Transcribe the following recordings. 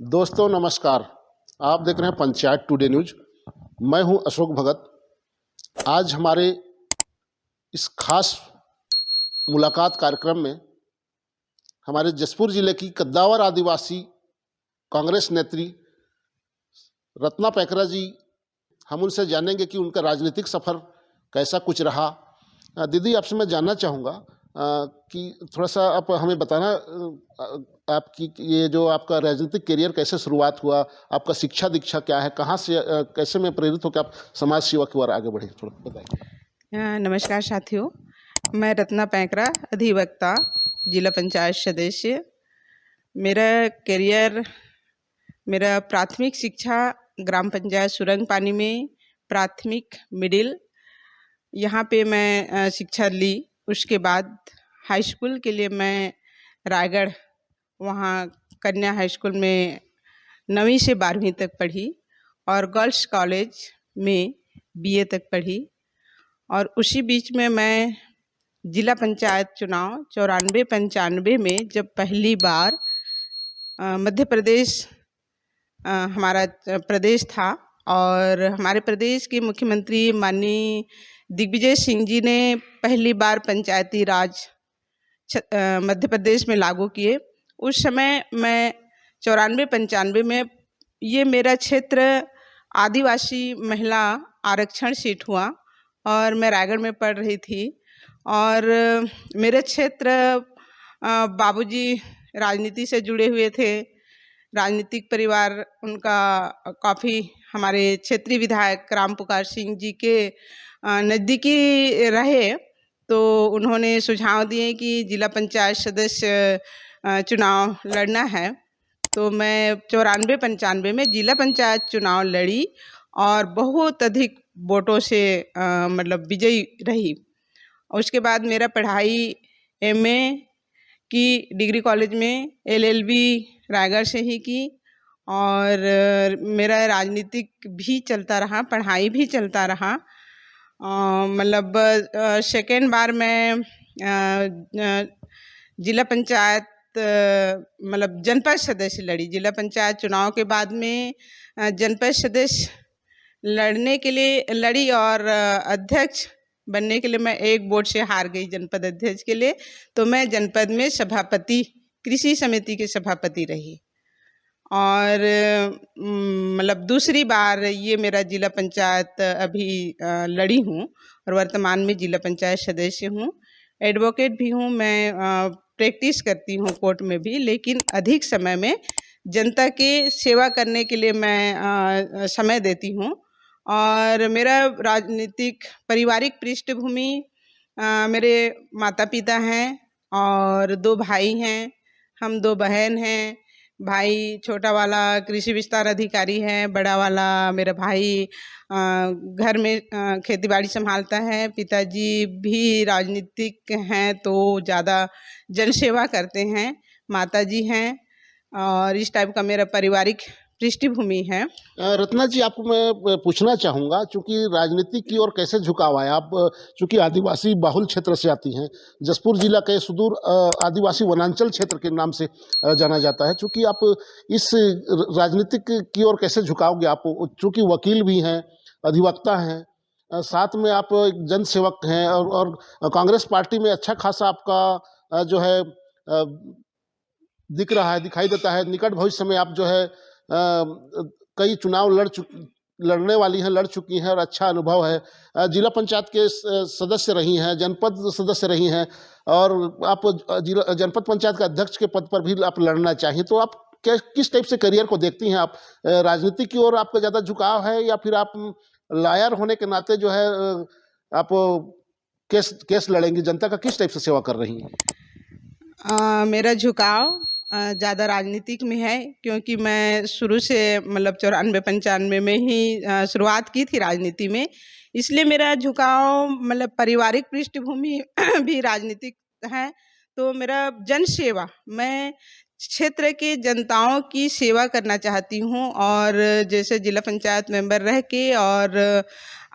दोस्तों नमस्कार। आप देख रहे हैं पंचायत टुडे न्यूज। मैं हूं अशोक भगत। आज हमारे इस खास मुलाकात कार्यक्रम में हमारे जसपुर जिले की कद्दावर आदिवासी कांग्रेस नेत्री रत्ना पैकरा जी, हम उनसे जानेंगे कि उनका राजनीतिक सफ़र कैसा कुछ रहा। दीदी, आपसे मैं जानना चाहूँगा कि थोड़ा सा आप हमें बताना, आपकी ये जो आपका राजनीतिक करियर कैसे शुरुआत हुआ, आपका शिक्षा दीक्षा क्या है, कहाँ से कैसे में प्रेरित होकर आप समाज सेवा की ओर आगे बढ़े, थोड़ा बताइए। नमस्कार साथियों, मैं रत्ना पैकरा, अधिवक्ता, जिला पंचायत सदस्य। मेरा प्राथमिक शिक्षा ग्राम पंचायत सुरंग पानी में, प्राथमिक मिडिल यहाँ पे मैं शिक्षा ली। उसके बाद हाई स्कूल के लिए मैं रायगढ़ वहाँ कन्या हाई स्कूल में 9वीं से 12वीं तक पढ़ी और गर्ल्स कॉलेज में BA तक पढ़ी। और उसी बीच में मैं जिला पंचायत चुनाव 94-95 में जब पहली बार मध्य प्रदेश हमारा प्रदेश था और हमारे प्रदेश के मुख्यमंत्री माननीय दिग्विजय सिंह जी ने पहली बार पंचायती राज मध्य प्रदेश में लागू किए। उस समय मैं 94-95 में ये मेरा क्षेत्र आदिवासी महिला आरक्षण सीट हुआ और मैं रायगढ़ में पढ़ रही थी। और मेरे क्षेत्र बाबूजी राजनीति से जुड़े हुए थे, राजनीतिक परिवार उनका काफ़ी हमारे क्षेत्रीय विधायक राम पुकार सिंह जी के नज़दीकी रहे, तो उन्होंने सुझाव दिए कि जिला पंचायत सदस्य चुनाव लड़ना है। तो मैं 94-95 में जिला पंचायत चुनाव लड़ी और बहुत अधिक वोटों से मतलब विजयी रही। उसके बाद मेरा पढ़ाई MA की डिग्री कॉलेज में, LLB रायगढ़ से ही की और मेरा राजनीतिक भी चलता रहा, पढ़ाई भी चलता रहा। मतलब सेकेंड बार मैं जिला पंचायत मतलब जनपद सदस्य लड़ी। जिला पंचायत चुनाव के बाद में जनपद सदस्य लड़ने के लिए लड़ी और अध्यक्ष बनने के लिए मैं एक वोट से हार गई जनपद अध्यक्ष के लिए। तो मैं जनपद में सभापति, कृषि समिति के सभापति रही और मतलब दूसरी बार ये मेरा जिला पंचायत अभी लड़ी हूँ और वर्तमान में जिला पंचायत सदस्य हूँ। एडवोकेट भी हूँ, मैं प्रैक्टिस करती हूँ कोर्ट में भी, लेकिन अधिक समय में जनता की सेवा करने के लिए मैं समय देती हूँ। और मेरा राजनीतिक पारिवारिक पृष्ठभूमि, मेरे माता पिता हैं और 2 भाई हैं, हम 2 बहन हैं। भाई छोटा वाला कृषि विस्तार अधिकारी है, बड़ा वाला मेरा भाई घर में खेती बाड़ी संभालता है। पिताजी भी राजनीतिक हैं तो ज़्यादा जनसेवा करते हैं। माताजी हैं और इस टाइप का मेरा पारिवारिक पृष्ठभूमि है। रत्ना जी, आपको मैं पूछना चाहूँगा, चूँकि राजनीति की ओर कैसे झुकाव है, आप चूँकि आदिवासी बाहुल क्षेत्र से आती हैं, जसपुर जिला के सुदूर आदिवासी वनांचल क्षेत्र के नाम से जाना जाता है, चूँकि आप इस राजनीतिक की ओर कैसे झुकाओगे? आप चूँकि वकील भी हैं, अधिवक्ता हैं, साथ में आप एक जन सेवक हैं और कांग्रेस पार्टी में अच्छा खासा आपका जो है दिख रहा है, दिखाई देता है। निकट भविष्य में आप जो है कई चुनाव लड़ने वाली हैं, लड़ चुकी हैं और अच्छा अनुभव है। जिला पंचायत के सदस्य रही हैं, जनपद सदस्य रही हैं और आप जिला जनपद पंचायत के अध्यक्ष के पद पर भी आप लड़ना चाहिए। तो आप किस टाइप से करियर को देखती हैं? आप राजनीति की ओर आपका ज़्यादा झुकाव है या फिर आप लॉयर होने के नाते जो है आप केस लड़ेंगी? जनता का किस टाइप से सेवा कर रही हैं? मेरा झुकाव ज़्यादा राजनीतिक में है, क्योंकि मैं शुरू से मतलब 94-95 में ही शुरुआत की थी राजनीति में, इसलिए मेरा झुकाव मतलब पारिवारिक पृष्ठभूमि भी राजनीतिक है। तो मेरा जन सेवा, मैं क्षेत्र के जनताओं की सेवा करना चाहती हूँ और जैसे जिला पंचायत मेंबर रह के और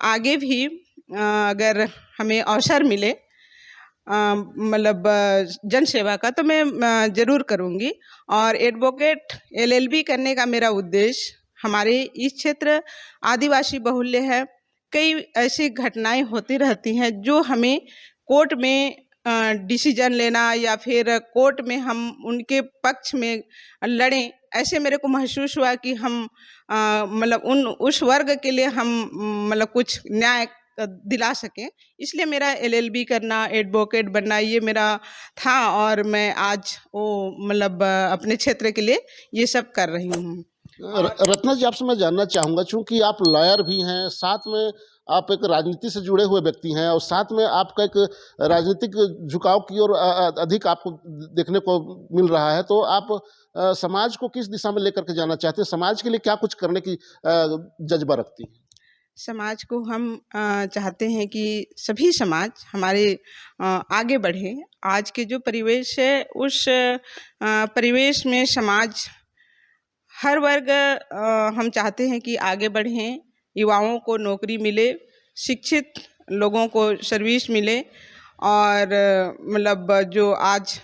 आगे भी अगर हमें अवसर मिले मतलब जन सेवा का, तो मैं ज़रूर करूँगी। और एडवोकेट एलएलबी करने का मेरा उद्देश्य, हमारे इस क्षेत्र आदिवासी बहुल्य है, कई ऐसी घटनाएं होती रहती हैं जो हमें कोर्ट में डिसीजन लेना या फिर कोर्ट में हम उनके पक्ष में लड़ें, ऐसे मेरे को महसूस हुआ कि हम मतलब उस वर्ग के लिए हम मतलब कुछ न्याय दिला सकें। इसलिए मेरा एलएलबी करना, एडवोकेट बनना ये मेरा था, और मैं आज वो मतलब अपने क्षेत्र के लिए ये सब कर रही हूँ। रत्ना जी, आपसे मैं जानना चाहूँगा, चूंकि आप लॉयर भी हैं, साथ में आप एक राजनीति से जुड़े हुए व्यक्ति हैं और साथ में आपका एक राजनीतिक झुकाव की ओर अधिक आपको देखने को मिल रहा है, तो आप समाज को किस दिशा में लेकर के जाना चाहते हैं? समाज के लिए क्या कुछ करने की जज्बा रखती हैं? समाज को हम चाहते हैं कि सभी समाज हमारे आगे बढ़े। आज के जो परिवेश है, उस परिवेश में समाज हर वर्ग हम चाहते हैं कि आगे बढ़ें, युवाओं को नौकरी मिले, शिक्षित लोगों को सर्विस मिले, और मतलब जो आज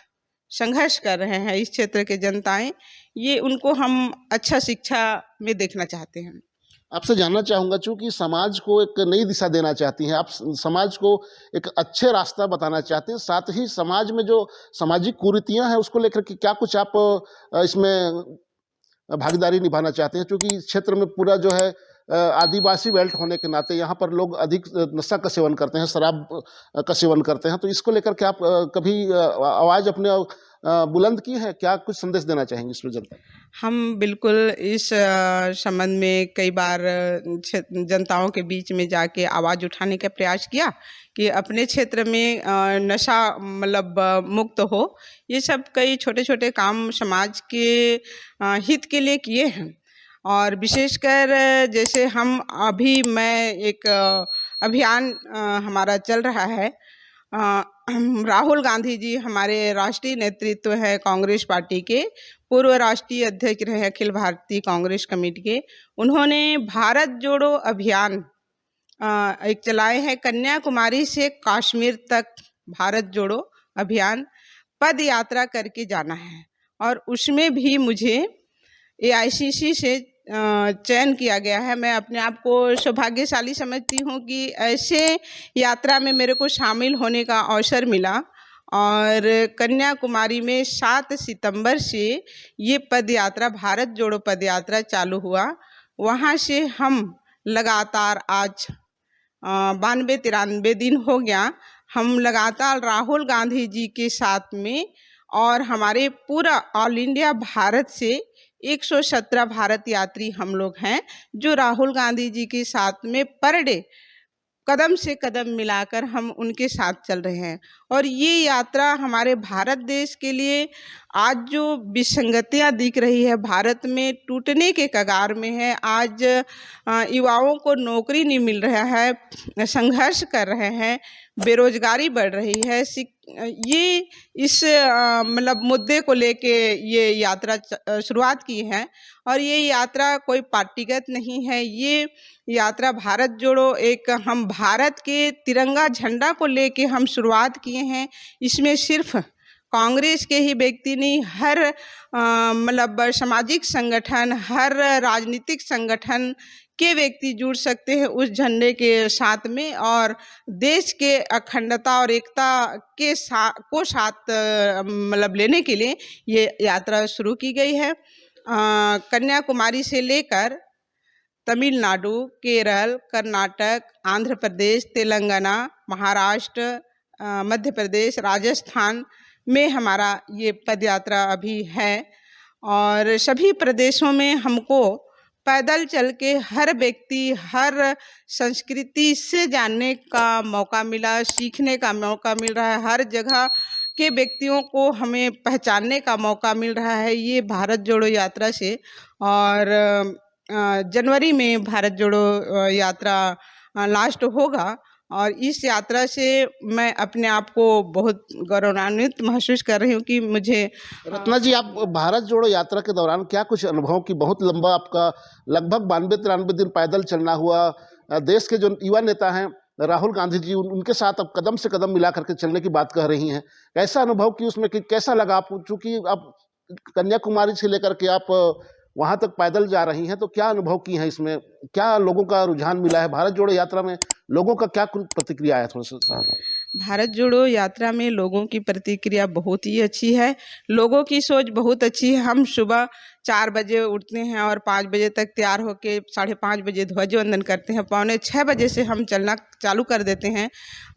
संघर्ष कर रहे हैं इस क्षेत्र के जनताएं, ये उनको हम अच्छा शिक्षा में देखना चाहते हैं। आपसे जानना चाहूँगा, चूंकि समाज को एक नई दिशा देना चाहती हैं आप, समाज को एक अच्छे रास्ता बताना चाहते हैं, साथ ही समाज में जो सामाजिक कुरीतियाँ हैं उसको लेकर के क्या कुछ आप इसमें भागीदारी निभाना चाहते हैं? क्योंकि इस क्षेत्र में पूरा जो है आदिवासी बेल्ट होने के नाते यहाँ पर लोग अधिक नशा का सेवन करते हैं, शराब का सेवन करते हैं, तो इसको लेकर के आप कभी आवाज़ अपने बुलंद की है? क्या कुछ संदेश देना चाहेंगे इसमें जनता को? हम बिल्कुल इस संबंध में कई बार जनताओं के बीच में जाके आवाज़ उठाने का प्रयास किया कि अपने क्षेत्र में नशा मतलब मुक्त हो। ये सब कई छोटे छोटे काम समाज के हित के लिए किए हैं। और विशेषकर जैसे हम अभी मैं एक अभियान हमारा चल रहा है, राहुल गांधी जी हमारे राष्ट्रीय नेतृत्व है कांग्रेस पार्टी के, पूर्व राष्ट्रीय अध्यक्ष रहे अखिल भारतीय कांग्रेस कमेटी के, उन्होंने भारत जोड़ो अभियान एक चलाए हैं। कन्याकुमारी से कश्मीर तक भारत जोड़ो अभियान पद यात्रा करके जाना है, और उसमें भी मुझे एआईसीसी से चयन किया गया है। मैं अपने आप को सौभाग्यशाली समझती हूँ कि ऐसे यात्रा में मेरे को शामिल होने का अवसर मिला। और कन्याकुमारी में 7 सितंबर से ये पद यात्रा, भारत जोड़ो पद यात्रा चालू हुआ। वहाँ से हम लगातार आज 92-93 दिन हो गया, हम लगातार राहुल गांधी जी के साथ में, और हमारे पूरा ऑल इंडिया भारत से 117 भारत यात्री हम लोग हैं जो राहुल गांधी जी के साथ में पर डे कदम से कदम मिलाकर हम उनके साथ चल रहे हैं। और ये यात्रा हमारे भारत देश के लिए आज जो विसंगतियां दिख रही है, भारत में टूटने के कगार में है, आज युवाओं को नौकरी नहीं मिल रहा है, संघर्ष कर रहे हैं, बेरोजगारी बढ़ रही है, ये इस मतलब मुद्दे को लेके ये यात्रा शुरुआत की है। और ये यात्रा कोई पार्टीगत नहीं है, ये यात्रा भारत जोड़ो, एक हम भारत के तिरंगा झंडा को लेके हम शुरुआत किए हैं। इसमें सिर्फ कांग्रेस के ही व्यक्ति नहीं, हर मतलब सामाजिक संगठन, हर राजनीतिक संगठन के व्यक्ति जुड़ सकते हैं उस झंडे के साथ में, और देश के अखंडता और एकता के साथ मतलब लेने के लिए ये यात्रा शुरू की गई है। कन्याकुमारी से लेकर तमिलनाडु, केरल, कर्नाटक, आंध्र प्रदेश, तेलंगाना, महाराष्ट्र, मध्य प्रदेश, राजस्थान में हमारा ये पद यात्रा अभी है। और सभी प्रदेशों में हमको पैदल चल के हर व्यक्ति, हर संस्कृति से जानने का मौका मिला, सीखने का मौका मिल रहा है, हर जगह के व्यक्तियों को हमें पहचानने का मौका मिल रहा है ये भारत जोड़ो यात्रा से। और जनवरी में भारत जोड़ो यात्रा लास्ट होगा, और इस यात्रा से मैं अपने आप को बहुत गौरवान्वित महसूस कर रही हूँ कि मुझे। रत्ना जी, आप भारत जोड़ो यात्रा के दौरान क्या कुछ अनुभव की? बहुत लंबा आपका लगभग 92-93 दिन पैदल चलना हुआ। देश के जो युवा नेता हैं राहुल गांधी जी उनके साथ अब कदम से कदम मिला करके चलने की बात कह रही हैं। कैसा अनुभव की उसमें, कि कैसा लगा आपको? चूंकि अब कन्याकुमारी से लेकर के आप वहां तक पैदल जा रही हैं, तो क्या अनुभव की हैं इसमें? क्या लोगों का रुझान मिला है भारत जोड़ो यात्रा में? लोगों का क्या कुल प्रतिक्रिया है? थोड़ा सा। भारत जोड़ो यात्रा में लोगों की प्रतिक्रिया बहुत ही अच्छी है। लोगों की सोच बहुत अच्छी है। हम सुबह 4 बजे उठते हैं और 5 बजे तक तैयार होके 5:30 बजे ध्वजवंदन करते हैं। 5:45 बजे से हम चलना चालू कर देते हैं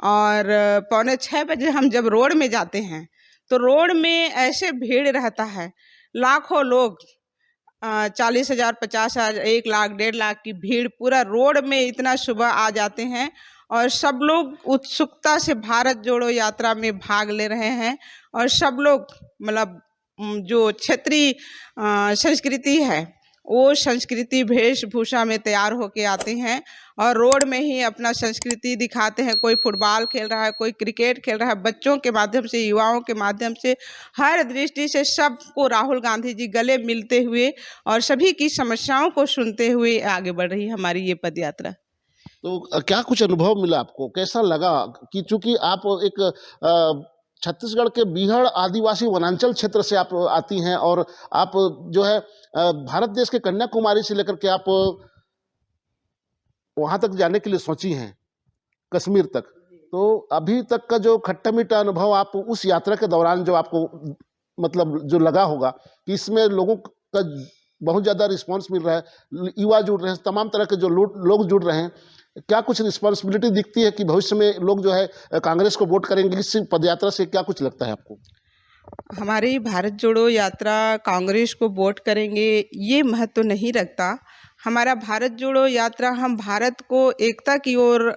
और 5:45 बजे हम जब रोड में जाते हैं तो रोड में ऐसे भीड़ रहता है, लाखों लोग, 40,000, 50,000, 1 लाख, 1.5 लाख की भीड़ पूरा रोड में इतना सुबह आ जाते हैं और सब लोग उत्सुकता से भारत जोड़ो यात्रा में भाग ले रहे हैं। और सब लोग मतलब जो क्षेत्रीय संस्कृति है वो संस्कृति वेशभूषा में तैयार होके आते हैं और रोड में ही अपना संस्कृति दिखाते हैं। कोई फुटबॉल खेल रहा है, कोई क्रिकेट खेल रहा है, बच्चों के माध्यम से, युवाओं के माध्यम से, हर दृष्टि से सबको राहुल गांधी जी गले मिलते हुए और सभी की समस्याओं को सुनते हुए आगे बढ़ रही है हमारी ये पद यात्रा। तो क्या कुछ अनुभव मिला आपको? कैसा लगा कि चूंकि आप एक छत्तीसगढ़ के बीहड़ आदिवासी वनांचल क्षेत्र से आप आती हैं और आप जो है भारत देश के कन्याकुमारी से लेकर के आप वहां तक जाने के लिए सोची हैं, कश्मीर तक। तो अभी तक का जो खट्टा मीठा अनुभव आप उस यात्रा के दौरान जो आपको मतलब जो लगा होगा कि इसमें लोगों का बहुत ज़्यादा रिस्पांस मिल रहा है, युवा जुड़ रहे हैं, तमाम तरह के जो लोग जुड़ रहे हैं, क्या कुछ रिस्पॉन्सिबिलिटी दिखती है कि भविष्य में लोग जो है कांग्रेस को वोट करेंगे इस पदयात्रा से? क्या कुछ लगता है आपको? हमारी भारत जोड़ो यात्रा कांग्रेस को वोट करेंगे ये महत्व नहीं रखता। हमारा भारत जोड़ो यात्रा हम भारत को एकता की ओर,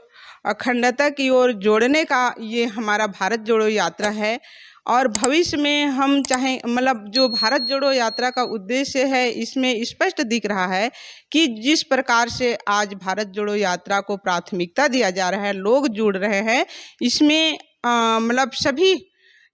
अखंडता की ओर जोड़ने का ये हमारा भारत जोड़ो यात्रा है। और भविष्य में हम चाहें मतलब जो भारत जोड़ो यात्रा का उद्देश्य है इसमें स्पष्ट दिख रहा है कि जिस प्रकार से आज भारत जोड़ो यात्रा को प्राथमिकता दिया जा रहा है, लोग जुड़ रहे हैं इसमें, मतलब सभी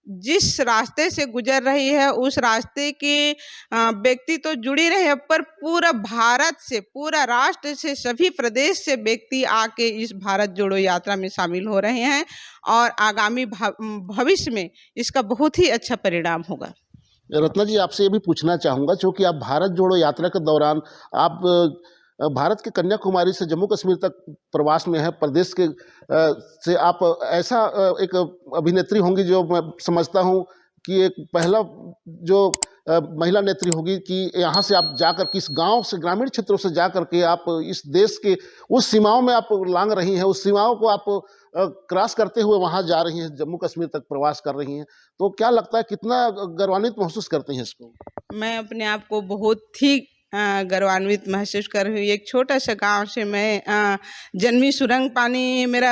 जिस रास्ते से गुजर रही है उस रास्ते के व्यक्ति तो जुड़ी रहे हैं, पर पूरा भारत से, पूरा राष्ट्र से, सभी प्रदेश से व्यक्ति आके इस भारत जोड़ो यात्रा में शामिल हो रहे हैं और आगामी भविष्य में इसका बहुत ही अच्छा परिणाम होगा। रत्ना जी, आपसे ये भी पूछना चाहूँगा, चूँकि आप भारत जोड़ो यात्रा के दौरान आप भारत के कन्याकुमारी से जम्मू कश्मीर तक प्रवास में है, प्रदेश के से आप ऐसा एक अभिनेत्री होंगी जो मैं समझता हूँ कि एक पहला जो महिला नेत्री होगी कि यहाँ से आप जाकर के इस गांव से, ग्रामीण क्षेत्रों से जाकर के आप इस देश के उस सीमाओं में आप लांग रही हैं, उस सीमाओं को आप क्रॉस करते हुए वहाँ जा रही हैं, जम्मू कश्मीर तक प्रवास कर रही हैं। तो क्या लगता है, कितना गौरवान्वित महसूस करती हैं इसको? मैं अपने आप को बहुत ही गौरवान्वित महसूस कर रही हूँ। एक छोटा सा गांव से मैं जन्मी। सुरंग पानी मेरा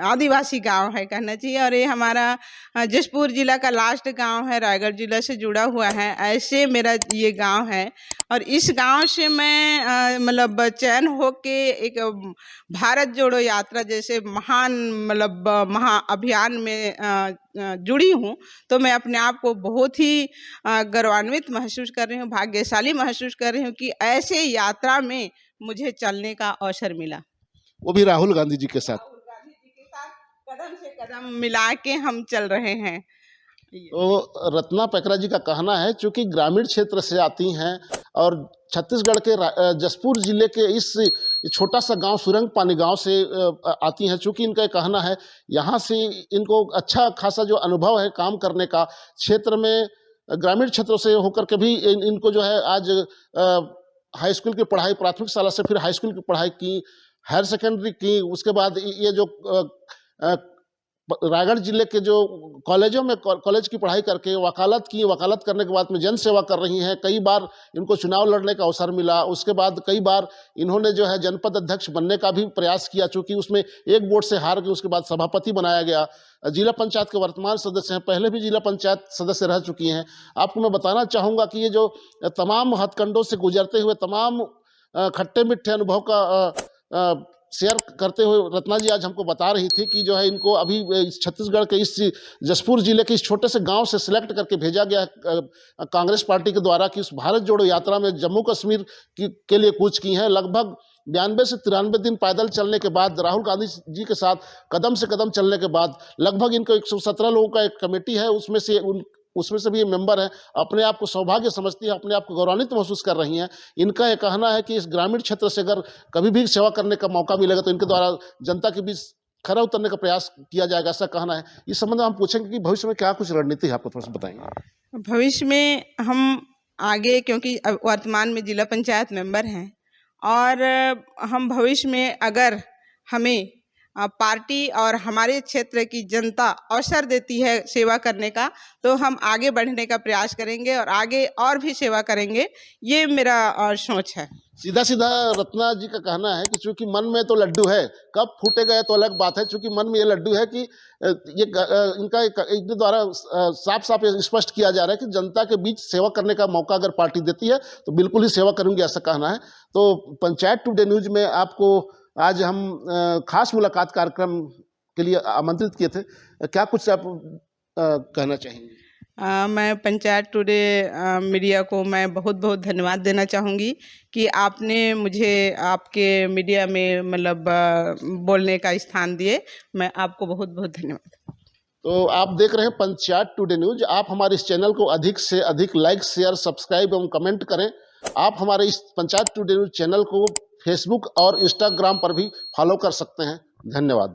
आदिवासी गांव है कहना चाहिए, और ये हमारा जशपुर जिला का लास्ट गांव है, रायगढ़ जिला से जुड़ा हुआ है। ऐसे मेरा ये गांव है और इस गांव से मैं मतलब चयन होके एक भारत जोड़ो यात्रा जैसे महान मतलब महा अभियान में जुड़ी हूँ। तो मैं अपने आप को बहुत ही गौरवान्वित महसूस कर रही हूँ, भाग्यशाली महसूस कर रही हूँ कि ऐसे यात्रा में मुझे चलने का अवसर मिला, वो भी राहुल गांधी जी के साथ। राहुल गांधी जी के साथ कदम से कदम मिला के हम चल रहे हैं। तो रत्ना पैकरा जी का कहना है, चूंकि ग्रामीण क्षेत्र से आती हैं और छत्तीसगढ़ के जशपुर जिले के इस छोटा सा गांव सुरंग पानी गांव से आती हैं, चूंकि इनका कहना है यहाँ से इनको अच्छा खासा जो अनुभव है काम करने का, क्षेत्र में ग्रामीण क्षेत्रों से होकर के भी इनको जो है आज हाई स्कूल की पढ़ाई, प्राथमिक शाला से फिर हाई स्कूल की पढ़ाई की, हायर सेकेंडरी की, उसके बाद ये जो रायगढ़ जिले के जो कॉलेजों में कॉलेज की पढ़ाई करके वकालत की, वकालत करने के बाद में जन सेवा कर रही हैं। कई बार इनको चुनाव लड़ने का अवसर मिला, उसके बाद कई बार इन्होंने जो है जनपद अध्यक्ष बनने का भी प्रयास किया, चूँकि उसमें एक वोट से हार के उसके बाद सभापति बनाया गया। जिला पंचायत के वर्तमान सदस्य हैं, पहले भी जिला पंचायत सदस्य रह चुकी हैं। आपको मैं बताना चाहूँगा कि ये जो तमाम हथकंडों से गुजरते हुए तमाम खट्टे मीठे अनुभव का शेयर करते हुए रत्ना जी आज हमको बता रही थी कि जो है इनको अभी छत्तीसगढ़ के इस जशपुर जिले के इस छोटे से गांव से सिलेक्ट करके भेजा गया है कांग्रेस पार्टी के द्वारा कि उस भारत जोड़ो यात्रा में जम्मू कश्मीर के लिए कूच की हैं। लगभग 92 से 93 दिन पैदल चलने के बाद, राहुल गांधी जी के साथ कदम से कदम चलने के बाद, लगभग इनको 117 लोगों का एक कमेटी है, उसमें से भी ये मेंबर हैं, अपने आप को सौभाग्य समझती है, अपने आप को गौरवान्वित महसूस कर रही हैं। इनका ये कहना है कि इस ग्रामीण क्षेत्र से अगर कभी भी सेवा करने का मौका मिलेगा तो इनके द्वारा जनता के बीच खरा उतरने का प्रयास किया जाएगा, ऐसा कहना है। इस संबंध में हम पूछेंगे कि भविष्य में क्या कुछ रणनीति है, आपको थोड़ा सा बताएंगे। भविष्य में हम आगे, क्योंकि अब वर्तमान में जिला पंचायत मेंबर हैं, और हम भविष्य में अगर हमें पार्टी और हमारे क्षेत्र की जनता अवसर देती है सेवा करने का, तो हम आगे बढ़ने का प्रयास करेंगे और आगे और भी सेवा करेंगे, ये मेरा सोच है। सीधा सीधा रत्ना जी का कहना है कि चूंकि मन में तो लड्डू है, कब फूटेगा ये तो अलग बात है। चूंकि मन में ये लड्डू है कि इनके द्वारा साफ साफ स्पष्ट किया जा रहा है कि जनता के बीच सेवा करने का मौका अगर पार्टी देती है तो बिल्कुल ही सेवा करूंगी, ऐसा कहना है। तो पंचायत टुडे न्यूज में आपको आज हम खास मुलाकात कार्यक्रम के लिए आमंत्रित किए थे, क्या कुछ आप कहना चाहेंगे? मैं पंचायत टुडे मीडिया को मैं बहुत बहुत धन्यवाद देना चाहूँगी कि आपने मुझे आपके मीडिया में मतलब बोलने का स्थान दिए। मैं आपको बहुत बहुत धन्यवाद। तो आप देख रहे हैं पंचायत टुडे न्यूज। आप हमारे इस चैनल को अधिक से अधिक लाइक, शेयर, सब्सक्राइब एवं कमेंट करें। आप हमारे इस पंचायत टुडे न्यूज चैनल को फेसबुक और इंस्टाग्राम पर भी फॉलो कर सकते हैं। धन्यवाद।